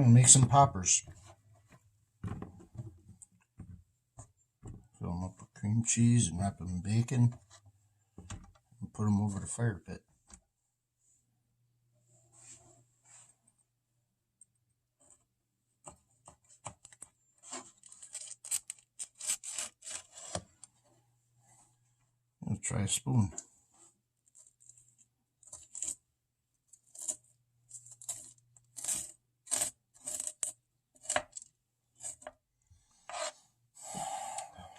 I'm going to make some poppers. Fill them up with cream cheese and wrap them in bacon and put them over the fire pit. I'll try a spoon.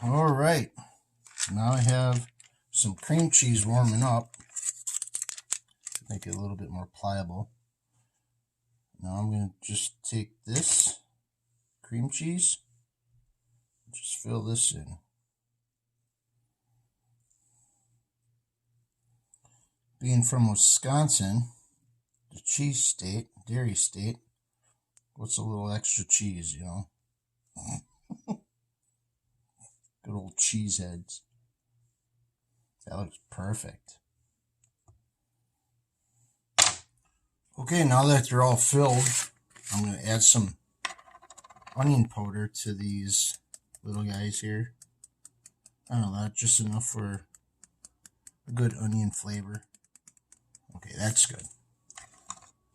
All right, now I have some cream cheese warming up to make it a little bit more pliable. Now I'm going to just take this cream cheese and just fill this in. Being from Wisconsin, the cheese state, dairy state, what's a little extra cheese, you know? Good old cheese heads. That looks perfect. Okay, now that they're all filled, I'm going to add some onion powder to these little guys here. I don't know, that's just enough for a good onion flavor. Okay, that's good.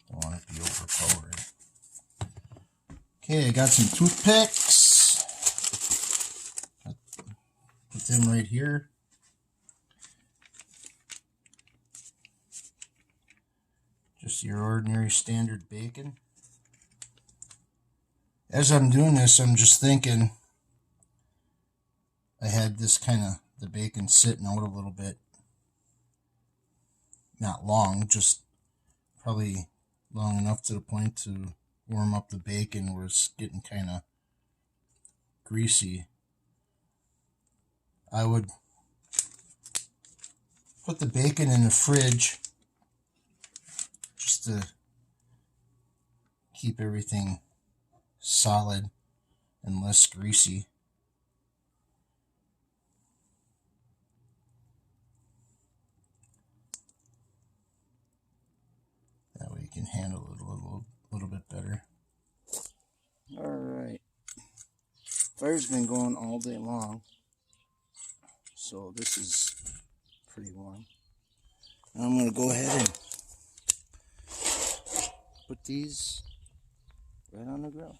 Don't want it to be overpowering. Okay, I got some toothpicks. Put them right here. Just your ordinary standard bacon. As I'm doing this, I'm just thinking I had this kind of the bacon sitting out a little bit. Not long, just probably long enough to the point to warm up the bacon where it's getting kind of greasy. I would put the bacon in the fridge just to keep everything solid and less greasy. That way you can handle it a little bit better. Alright. Fire's been going all day long, so this is pretty warm. Now I'm going to go ahead and put these right on the grill.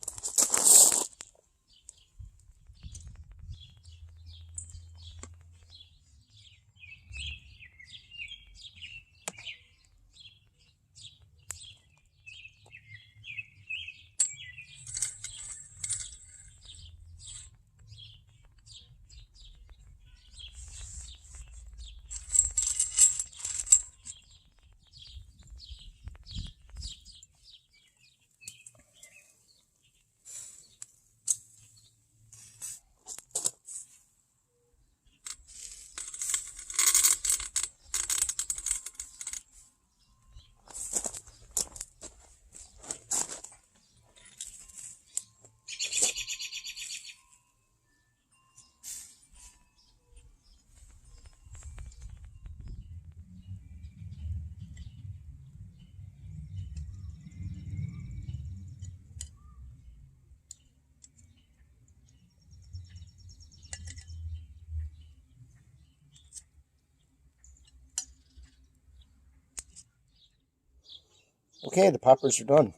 Okay, the poppers are done.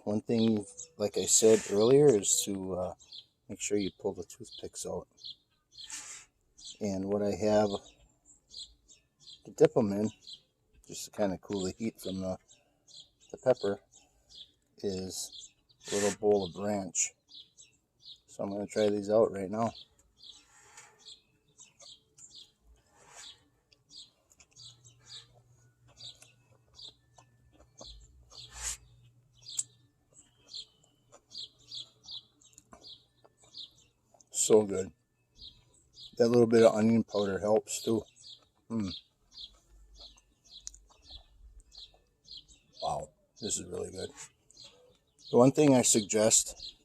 One thing, like I said earlier, is to make sure you pull the toothpicks out. And what I have to dip them in, just to kind of cool the heat from the pepper, is a little bowl of ranch. So I'm going to try these out right now. So good. That little bit of onion powder helps too. Wow, this is really good. The one thing I suggest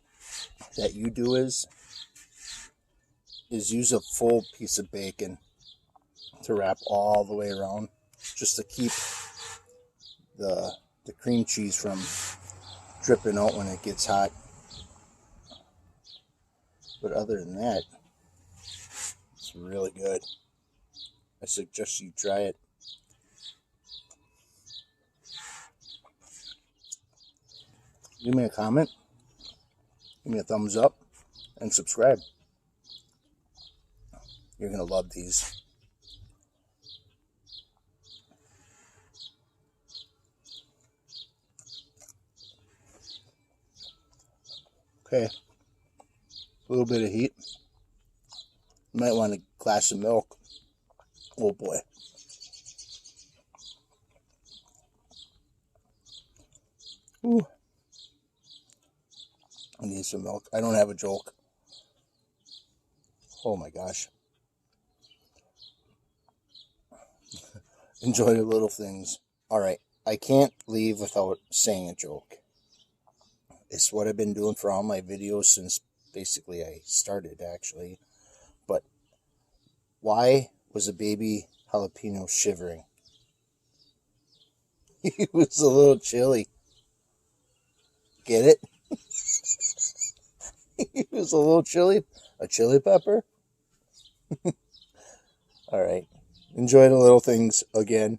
that you do is use a full piece of bacon to wrap all the way around, just to keep the cream cheese from dripping out when it gets hot. But other than that, it's really good. I suggest you try it. Give me a comment, give me a thumbs up, and subscribe. You're going to love these. Okay, a little bit of heat. You might want a glass of milk. Oh boy. Ooh. I need some milk. I don't have a joke. Oh my gosh. Enjoy the little things. Alright, I can't leave without saying a joke. It's what I've been doing for all my videos since basically I started, actually. But why was a baby jalapeno shivering? He was a little chilly. Get it? He was a little chilly. A chili pepper? Alright. Enjoy the little things again.